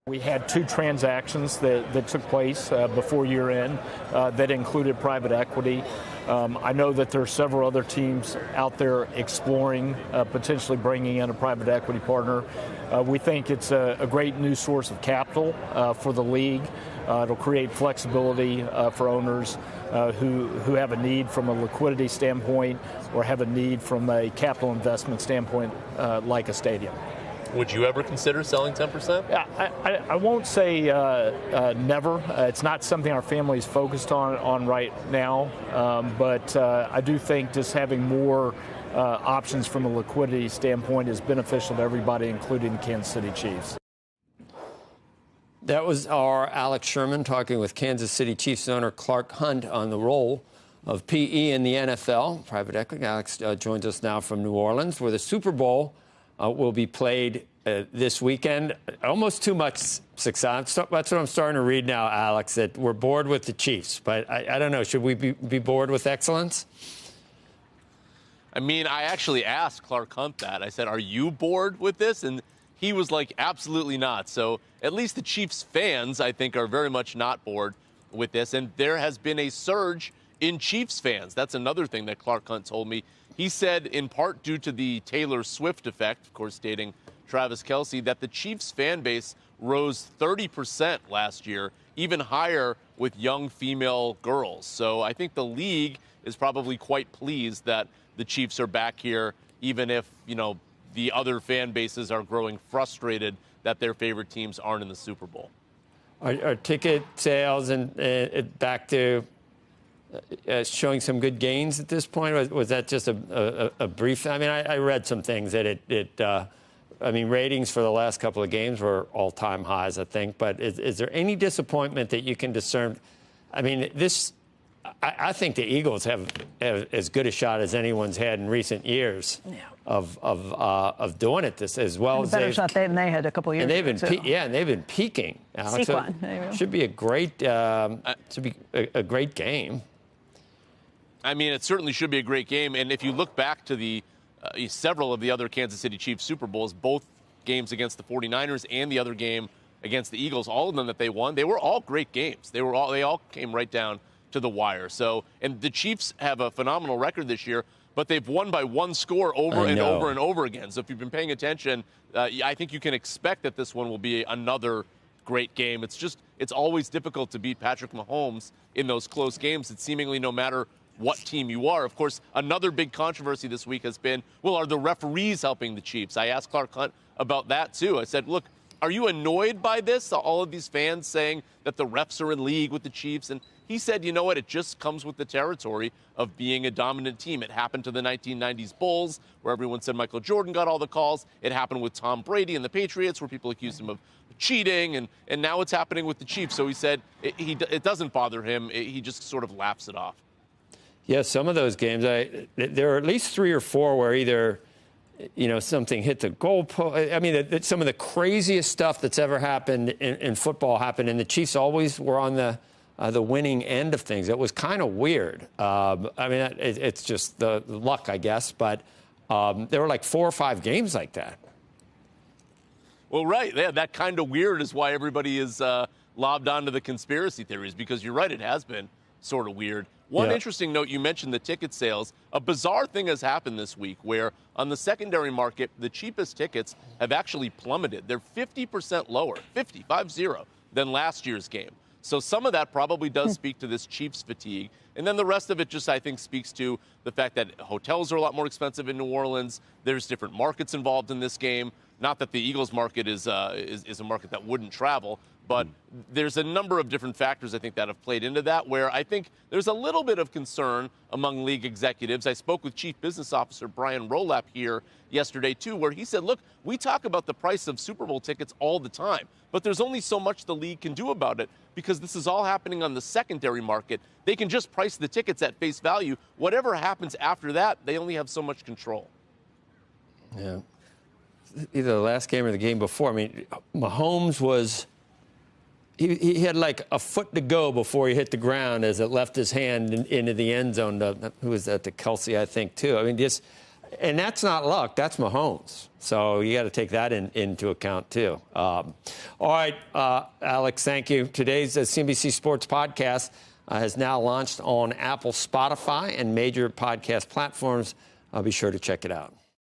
We had two transactions that took place before year end that included private equity. I know that there are several other teams out there exploring potentially bringing in a private equity partner. We think it's a great new source of capital for the league. It'll create flexibility for owners who have a need from a liquidity standpoint or have a need from a capital investment standpoint like a stadium. Would you ever consider selling 10%? I won't say never. It's not something our family is focused on right now, but I do think just having more options from a liquidity standpoint is beneficial to everybody, including the Kansas City Chiefs. That was our Alex Sherman talking with Kansas City Chiefs owner Clark Hunt on the role of PE in the NFL. Private equity. Alex joins us now from New Orleans, where the Super Bowl will be played this weekend. Almost too much success. That's what I'm starting to read now, Alex, that we're bored with the Chiefs. But I don't know. Should we be bored with excellence? I mean, I actually asked Clark Hunt that. I said, are you bored with this? And he was like, absolutely not. So at least the Chiefs fans, I think, are very much not bored with this. And there has been a surge in Chiefs fans. That's another thing that Clark Hunt told me. He said, in part due to the Taylor Swift effect, of course, dating Travis Kelce, that the Chiefs fan base rose 30% last year, even higher with young female girls. So I think the league is probably quite pleased that the Chiefs are back here, even if, the other fan bases are growing frustrated that their favorite teams aren't in the Super Bowl. Are ticket sales and back to showing some good gains at this point? Was that just a brief? I mean, I read some things that ratings for the last couple of games were all-time highs, I think. But is there any disappointment that you can discern? I mean, I think the Eagles have as good a shot as anyone's had in recent years of doing it this as well. A better shot than they had a couple of years ago. And they've been peaking. Alex. So should be a great great game. I mean, it certainly should be a great game. And if you look back to the several of the other Kansas City Chiefs Super Bowls, both games against the 49ers and the other game against the Eagles, all of them that they won, they were all great games. They all came right down to the wire. So, and the Chiefs have a phenomenal record this year, but they've won by one score over and over and over again. So if you've been paying attention, I think you can expect that this one will be another great game. It's always difficult to beat Patrick Mahomes in those close games. It's seemingly no matter what team you are. Of course, another big controversy this week has been, well, are the referees helping the Chiefs? I asked Clark Hunt about that, too. I said, look, are you annoyed by this? All of these fans saying that the refs are in league with the Chiefs? And he said, you know what? It just comes with the territory of being a dominant team. It happened to the 1990s Bulls, where everyone said Michael Jordan got all the calls. It happened with Tom Brady and the Patriots, where people accused him of cheating. And now it's happening with the Chiefs. So he said it doesn't bother him. He just sort of laughs it off. Yeah, some of those games, there are at least 3 or 4 where either, something hit the goalpost. I mean, some of the craziest stuff that's ever happened in football happened, and the Chiefs always were on the winning end of things. It was kind of weird. It's just the luck, I guess. But there were like 4 or 5 games like that. Well, right. Yeah, that kind of weird is why everybody is lobbed onto the conspiracy theories, because you're right, it has been sort of weird. One interesting note, you mentioned the ticket sales. A bizarre thing has happened this week where on the secondary market, the cheapest tickets have actually plummeted. They're 50% lower, 50 than last year's game. So some of that probably does speak to this Chiefs fatigue. And then the rest of it just, I think, speaks to the fact that hotels are a lot more expensive in New Orleans. There's different markets involved in this game. Not that the Eagles market is a market that wouldn't travel, but there's a number of different factors, I think, that have played into that, where I think there's a little bit of concern among league executives. I spoke with Chief Business Officer Brian Rolap here yesterday, too, where he said, look, we talk about the price of Super Bowl tickets all the time, but there's only so much the league can do about it because this is all happening on the secondary market. They can just price the tickets at face value. Whatever happens after that, they only have so much control. Yeah. Either the last game or the game before. I mean, Mahomes was... He had like a foot to go before he hit the ground as it left his hand into the end zone. Who was that? To Kelce, I think, too. I mean, And that's not luck. That's Mahomes. So you got to take that into account, too. All right, Alex, thank you. Today's CNBC Sports Podcast has now launched on Apple, Spotify, and major podcast platforms. I'll be sure to check it out.